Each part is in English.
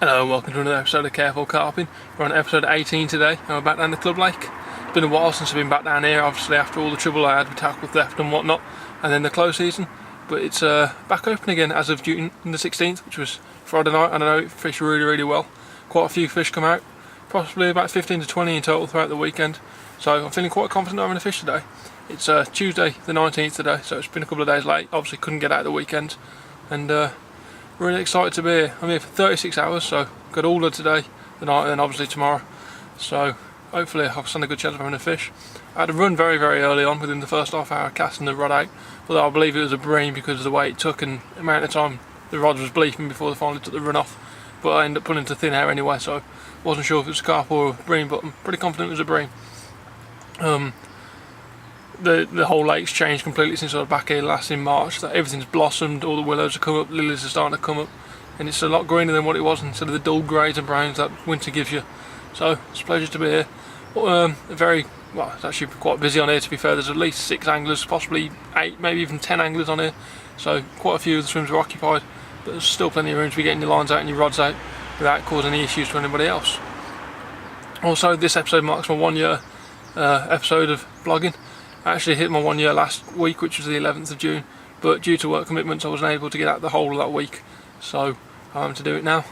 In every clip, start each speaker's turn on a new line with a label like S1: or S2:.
S1: Hello and welcome to another episode of Careful Carping. We're on episode 18 today and we're back down the club lake. It's been a while since I've been back down here, obviously after all the trouble I had with tackle theft and whatnot, and then the close season. But it's back open again as of June the 16th, which was Friday night, and I know it fished really well. Quite a few fish come out, possibly about 15 to 20 in total throughout the weekend. So I'm feeling quite confident having a fish today. It's Tuesday the 19th today, so it's been a couple of days late. Obviously couldn't get out the weekend, and really excited to be here. I'm here for 36 hours, so got all of today, the night, and then obviously tomorrow. So hopefully I'll stand a good chance of having a fish. I had a run very early on within the first half hour casting the rod out, although I believe it was a bream because of the way it took and the amount of time the rod was bleeping before they finally took the run off. But I ended up pulling into thin air anyway, so wasn't sure if it was a carp or a bream, but I'm pretty confident it was a bream. The whole lake's changed completely since I was back here last in March. That everything's blossomed, all the willows have come up, lilies are starting to come up, and it's a lot greener than what it was instead of the dull greys and browns that winter gives you. So it's a pleasure to be here. Well, it's actually quite busy on here, to be fair. There's at least 6 anglers, possibly 8, maybe even 10 anglers on here. So quite a few of the swims are occupied, but there's still plenty of room to be getting your lines out and your rods out without causing any issues to anybody else. Also, this episode marks my 1 year episode of vlogging. I actually hit my 1 year last week, which was the 11th of June, but due to work commitments I wasn't able to get out the whole of that week, so I'm having to do it now.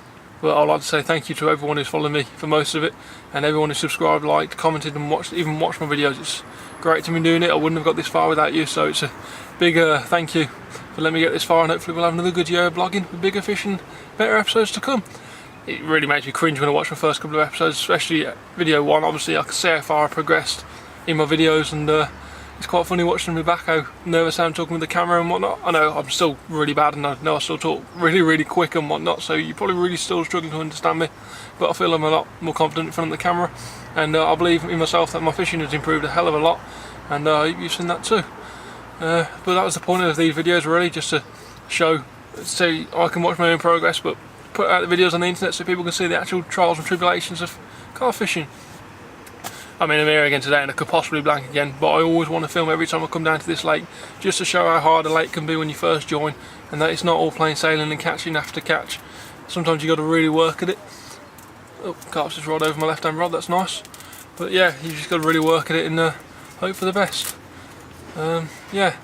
S1: But I'd like to say thank you to everyone who's followed me for most of it, and everyone who subscribed, liked, commented and even watched my videos. It's great to be doing it. I wouldn't have got this far without you, so it's a big thank you for letting me get this far, and hopefully we'll have another good year of vlogging with bigger fish and better episodes to come. It really makes me cringe when I watch my first couple of episodes, especially video 1. Obviously I can see how far I progressed in my videos, and it's quite funny watching me back, how nervous I am talking with the camera and whatnot. I know I'm still really bad, and I know I still talk really quick and whatnot, so you're probably really still struggling to understand me, but I feel I'm a lot more confident in front of the camera, and I believe in myself that my fishing has improved a hell of a lot, and I hope you've seen that too. But that was the point of these videos, really, just to show, so I can watch my own progress, but put out the videos on the internet so people can see the actual trials and tribulations of carp fishing. I mean, I'm here again today and I could possibly blank again, but I always want to film every time I come down to this lake, just to show how hard a lake can be when you first join, and that it's not all plain sailing and catching after catch. Sometimes you got to really work at it. Oh, carp's just rolled over my left hand rod, that's nice. But yeah, you just got to really work at it and hope for the best. Yeah.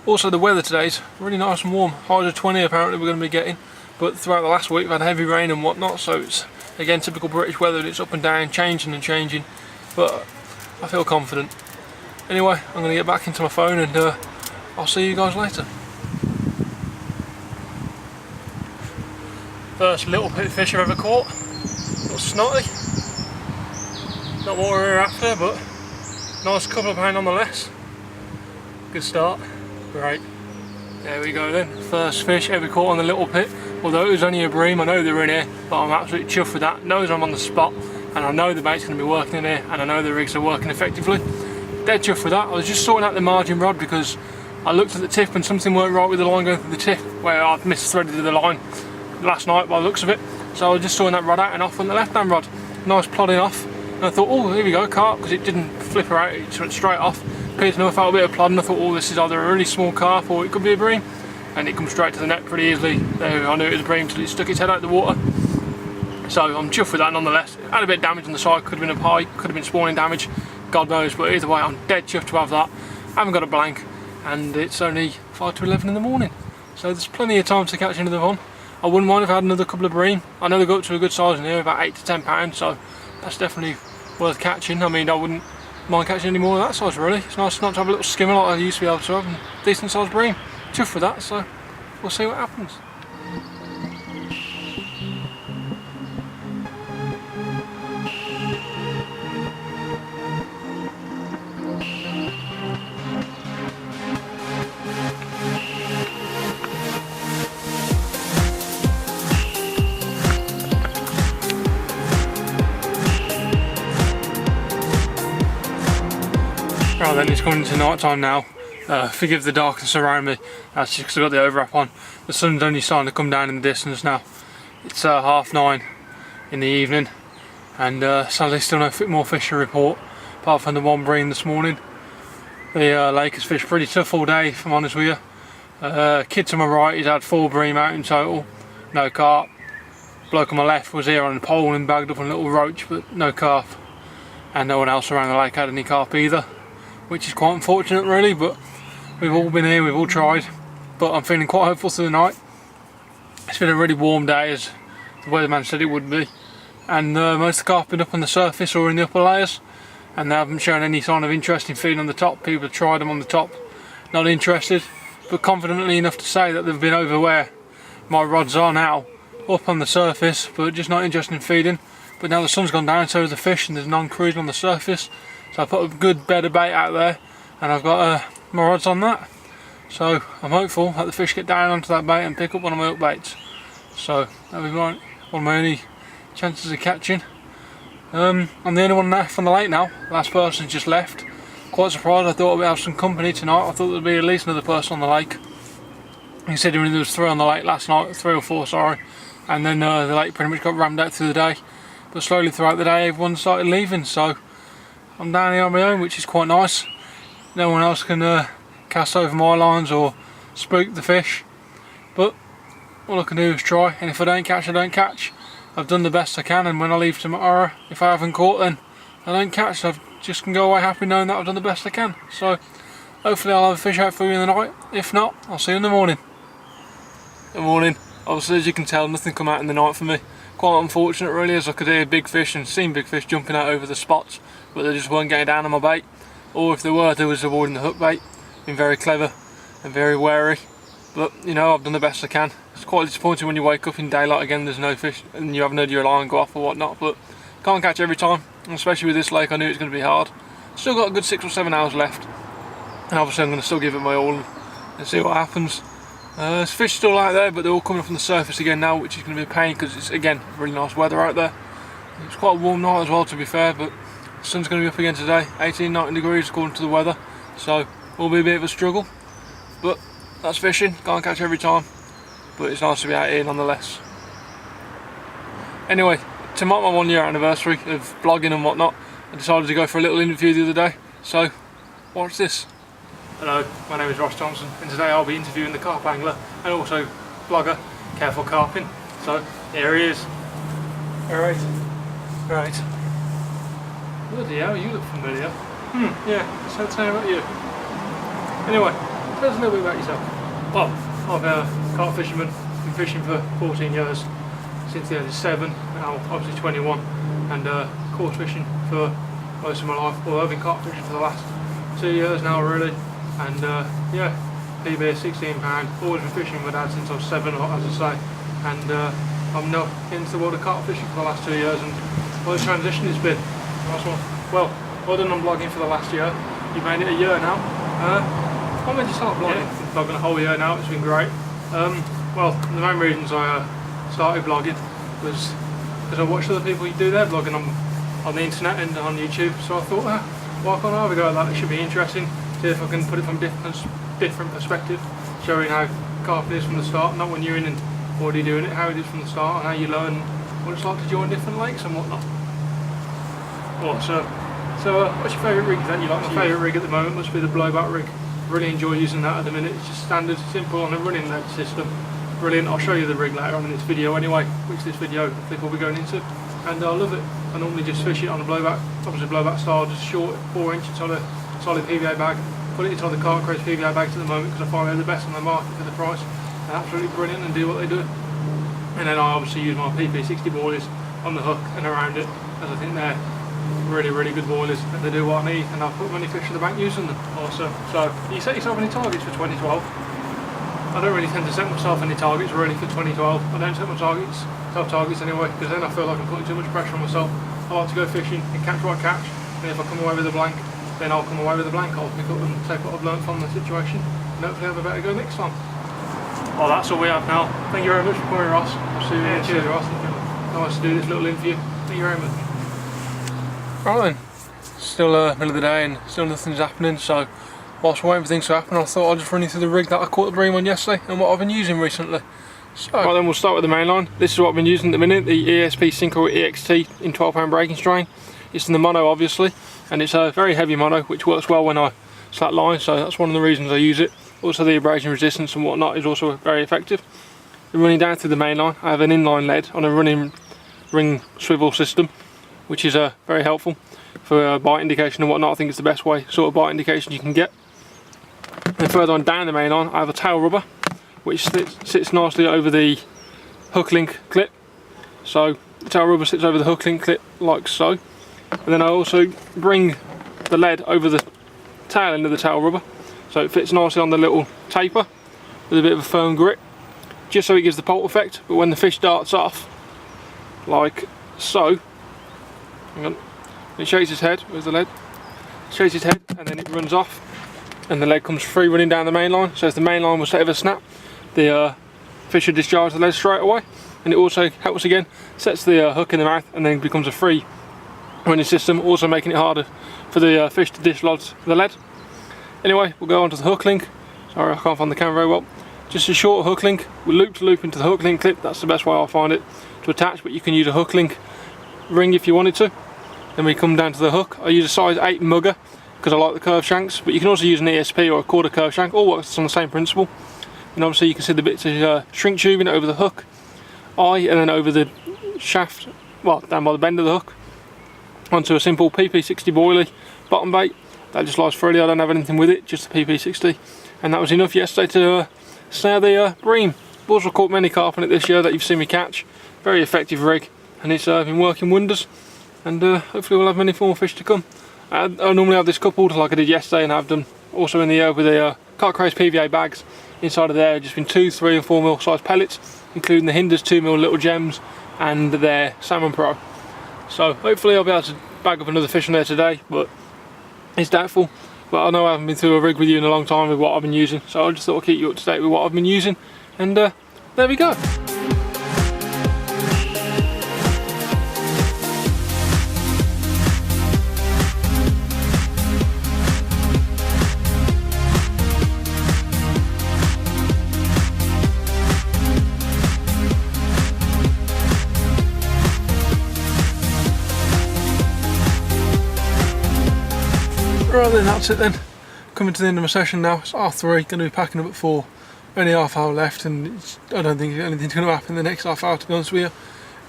S1: Also, the weather today's really nice and warm. Highs of 20 apparently we're going to be getting, but throughout the last week we've had heavy rain and whatnot, so it's again typical British weather. It's up and down, changing and changing. But I feel confident. Anyway, I'm going to get back into my phone, and I'll see you guys later. First little bit of fish I've ever caught. Little snotty. Not what we were after, but nice couple of pound nonetheless. Good start. Great. There we go then. First fish ever caught on the little pit. Although it was only a bream, I know they were in here, but I'm absolutely chuffed with that. Knows I'm on the spot, and I know the bait's going to be working in here, and I know the rigs are working effectively. Dead chuffed with that. I was just sorting out the margin rod because I looked at the tip and something weren't right with the line going through the tip, where I've misthreaded the line last night by the looks of it. So I was just sorting that rod out, and off went the left hand rod. Nice plodding off, and I thought, oh, here we go, carp, because it didn't flip her out, it just went straight off. Appeared to know I felt a bit of plodding. I thought, oh, this is either a really small carp or it could be a bream, and it comes straight to the net pretty easily. There, I knew it was a bream until it stuck its head out of the water. So I'm chuffed with that nonetheless. It had a bit of damage on the side, could have been up high, could have been spawning damage, God knows, but either way I'm dead chuffed to have that. I haven't got a blank, and it's only 5 to 11 in the morning, so there's plenty of time to catch another one. I wouldn't mind if I had another couple of bream. I know they go up to a good size in here, about 8 to 10 pounds, so that's definitely worth catching. I mean, I wouldn't mind catching any more of that size really. It's nice not to have a little skimmer like I used to be able to have, and decent sized bream. Chuffed with that, so we'll see what happens. Right then, it's coming into night time now. Forgive the darkness around me, that's just because I've got the overwrap on. The sun's only starting to come down in the distance now. It's 9:30 in the evening, and sadly still no more fish to report, apart from the one bream this morning. The lake has fished pretty tough all day, if I'm honest with you. Kid to my right, he's had 4 bream out in total, no carp. bloke on my left was here on the pole and bagged up a little roach, but no carp, and no one else around the lake had any carp either, which is quite unfortunate really, but we've all been here, we've all tried. But I'm feeling quite hopeful through the night. It's been a really warm day, as the weatherman said it would be, and most of the carp have been up on the surface or in the upper layers, and they haven't shown any sign of interest in feeding on the top. People have tried them on the top, not interested, but confidently enough to say that they've been over where my rods are now, up on the surface, but just not interested in feeding. But now the sun's gone down, so is the fish, and there's none cruising on the surface, so I put a good bed of bait out there, and I've got my rods on that. So I'm hopeful that the fish get down onto that bait and pick up one of my hook baits. So that'll be one of my only chances of catching. I'm the only one left on the lake now. Last person's just left. Quite surprised. I thought we'd have some company tonight. I thought there'd be at least another person on the lake. Considering there was 3 on the lake last night, 3 or 4, sorry, and then the lake pretty much got rammed out through the day. But slowly throughout the day, everyone started leaving. So I'm down here on my own, which is quite nice. No one else can cast over my lines or spook the fish. But all I can do is try, and if I don't catch, I don't catch. I've done the best I can, and when I leave tomorrow, if I haven't caught, then I don't catch. I just can go away happy knowing that I've done the best I can. So hopefully I'll have a fish out for you in the night. If not, I'll see you in the morning. Good morning. Obviously, as you can tell, nothing come out in the night for me. Quite unfortunate really, as I could hear big fish and seen big fish jumping out over the spots, but they just weren't getting down on my bait. Or if they were, they was avoiding the hook bait. Been very clever and very wary. But you know, I've done the best I can. It's quite disappointing when you wake up in daylight again, there's no fish, and you haven't heard your alarm go off or whatnot, but can't catch every time, and especially with this lake. I knew it was going to be hard. Still got a good 6 or 7 hours left, and obviously I'm going to still give it my all and see what happens. There's fish still out there, but they're all coming up on the surface again now, which is going to be a pain because it's again really nice weather out there. It's quite a warm night as well, to be fair, but the sun's going to be up again today, 18-19 degrees according to the weather, so will be a bit of a struggle. But that's fishing, can't catch every time, but it's nice to be out here nonetheless. Anyway, to mark my 1 year anniversary of vlogging and whatnot, I decided to go for a little interview the other day, so watch this. Hello, my name is Ross Thompson, and today I'll be interviewing the carp angler and also blogger CarefulCarping. So here he is. Alright. Bloody hell, you look familiar. Yeah, so tell me about you. Anyway, tell us a little bit about yourself. Well, I'm a carp fisherman, been fishing for 14 years, since the age of 7, now obviously 21, and coarse fishing for most of my life. Well, I've been carp fishing for the last 2 years now really, and yeah, PB £16, always been fishing with my dad since I was 7, as I say, and I'm now into the world of carp fishing for the last 2 years, and what a transition it's been. Nice one. Well, other than I'm blogging for the last year, you've made it a year now. When did you start blogging? Yeah. Blogging a whole year now, it's been great. Well, the main reasons I started blogging was because I watched other people do their blogging on the internet and on YouTube, so I thought, why can't I have a go at that? It should be interesting, see if I can put it from different perspective, showing how carping is from the start, not when you're in and already doing it, how it is from the start, and how you learn what it's like to join different lakes and whatnot. So what's your favourite rig that you like? My favourite rig at the moment must be the blowback rig. Really enjoy using that at the minute. It's just standard, simple on a running lead system. Brilliant. I'll show you the rig later on in this video anyway, which this video I think we'll be going into, and I love it. I normally just fish it on a blowback, obviously blowback style, just short 4-inch solid PVA bag. Put it into the Carp Crest PVA bags at the moment because I find they're the best on the market for the price. They're absolutely brilliant and do what they do. And then I obviously use my PP60 boilies on the hook and around it, as I think they're really good boilers and they do what I need, and I've put many fish to the bank using them also. So you set yourself any targets for 2012? I don't really tend to set myself any targets really for 2012. I don't set my targets, self-targets anyway, because then I feel like I'm putting too much pressure on myself. I like to go fishing and catch what I catch, and if I come away with a blank, then I'll come away with a blank. I'll pick up and take what I've learned from the situation and hopefully have a better go next time. Well, that's all we have now. Thank you very much for coming, Ross. Cheers, Ross. Nice to do this little interview. Thank you very much. Right then, still middle of the day and still nothing's happening, so whilst we're waiting for things to happen, I thought I'd just run you through the rig that I caught the bream on yesterday and what I've been using recently. So, right then, we'll start with the main line. This is what I've been using at the minute, the ESP Synchro EXT in 12-pound breaking strain. It's in the mono obviously, and it's a very heavy mono which works well when I slack line, so that's one of the reasons I use it. Also the abrasion resistance and whatnot is also very effective. running down through the main line. I have an inline lead on a running ring swivel system, which is very helpful for bite indication and whatnot. I think it's the best way sort of bite indication you can get. And further on down the main line, I have a tail rubber which sits nicely over the hook link clip. So the tail rubber sits over the hook link clip like so, and then I also bring the lead over the tail end of the tail rubber, so it fits nicely on the little taper with a bit of a firm grip, just so it gives the pulp effect. But when the fish darts off, like so, hang on, it shakes its head, where's the lead? Shakes its head and then it runs off, and the lead comes free running down the main line. So if the main line was to ever snap, the fish should discharge the lead straight away. And it also helps again, sets the hook in the mouth and then becomes a free running system, also making it harder for the fish to dislodge the lead. Anyway, we'll go on to the hook link. Sorry, I can't find the camera very well. Just a short hook link with loop to loop into the hook link clip. That's the best way I find it to attach, but you can use a hook link ring if you wanted to. Then we come down to the hook. I use a size 8 mugger because I like the curved shanks, but you can also use an ESP or a quarter curved shank. All works on the same principle. And obviously you can see the bits of shrink tubing over the hook eye and then over the shaft, well, down by the bend of the hook, onto a simple PP60 boilie bottom bait. That just lies freely. I don't have anything with it, just the PP60. And that was enough yesterday to snare the bream. I've also caught many carp on it this year that you've seen me catch. Very effective rig, and it's been working wonders. And hopefully we'll have many more fish to come. I normally have this coupled like I did yesterday, and I've done also in the air with the Carp Craze PVA bags. Inside of there have just been 2, 3 and 4 mil size pellets, including the Hinders 2 mil little gems and their Salmon Pro. So hopefully I'll be able to bag up another fish on there today, but it's doubtful. But I know I haven't been through a rig with you in a long time with what I've been using, so I just thought I'd keep you up to date with what I've been using. And there we go. Right then, that's it then. Coming to the end of my session now. It's R3, going to be packing up at 4. Only half hour left, and I don't think anything's going to happen in the next half hour, to be honest with you.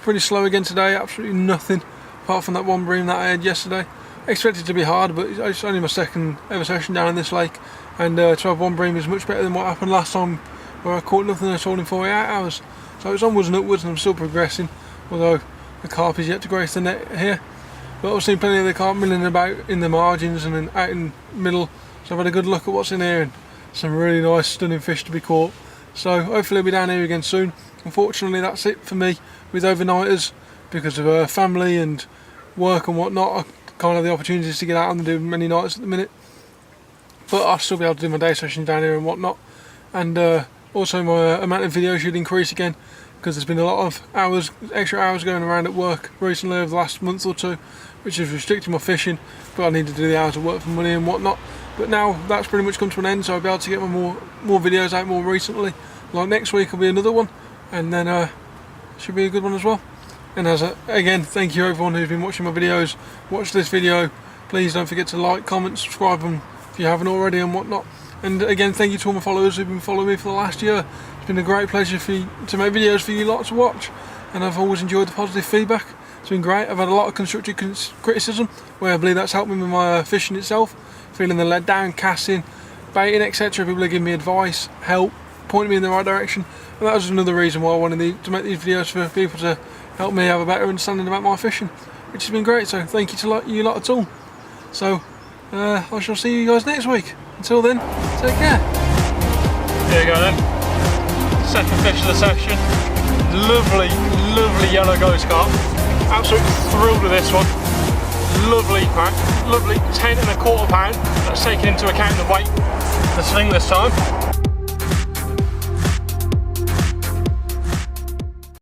S1: Pretty slow again today, absolutely nothing apart from that one bream that I had yesterday. I expected it to be hard, but it's only my second ever session down in this lake, and to have one bream is much better than what happened last time where I caught nothing at all in 48 hours. So it's onwards and upwards, and I'm still progressing, although the carp is yet to grace the net here. But I've seen plenty of the carp milling about in the margins and then out in the middle, so I've had a good look at what's in here and some really nice stunning fish to be caught. So hopefully I'll be down here again soon. Unfortunately that's it for me with overnighters, because of family and work and whatnot. I can't have the opportunities to get out and do many nights at the minute, but I'll still be able to do my day sessions down here and whatnot. And also my amount of videos should increase again, because there's been a lot of hours, extra hours going around at work recently over the last month or two, which has restricted my fishing, but I need to do the hours of work for money and whatnot. But now that's pretty much come to an end, so I'll be able to get my more videos out more recently. Like next week will be another one, and then should be a good one as well. And again, thank you everyone who's been watching my videos. Watch this video, please don't forget to like, comment, subscribe if you haven't already and whatnot. And again, thank you to all my followers who've been following me for the last year. It's been a great pleasure to make videos for you lot to watch, and I've always enjoyed the positive feedback. It's been great. I've had a lot of constructive criticism where I believe that's helped me with my fishing itself, feeling the lead down, casting, baiting, etc. People are giving me advice, help, pointing me in the right direction, and that was another reason why I wanted to make these videos, for people to help me have a better understanding about my fishing, which has been great. So thank you to you lot at all. So I shall see you guys next week. Until then, take care. Here we go then. Second fish of the session. Lovely, lovely yellow ghost carp. Absolutely thrilled with this one. Lovely pack, lovely 10 1/4 pound. That's taken into account the weight, the sling this time.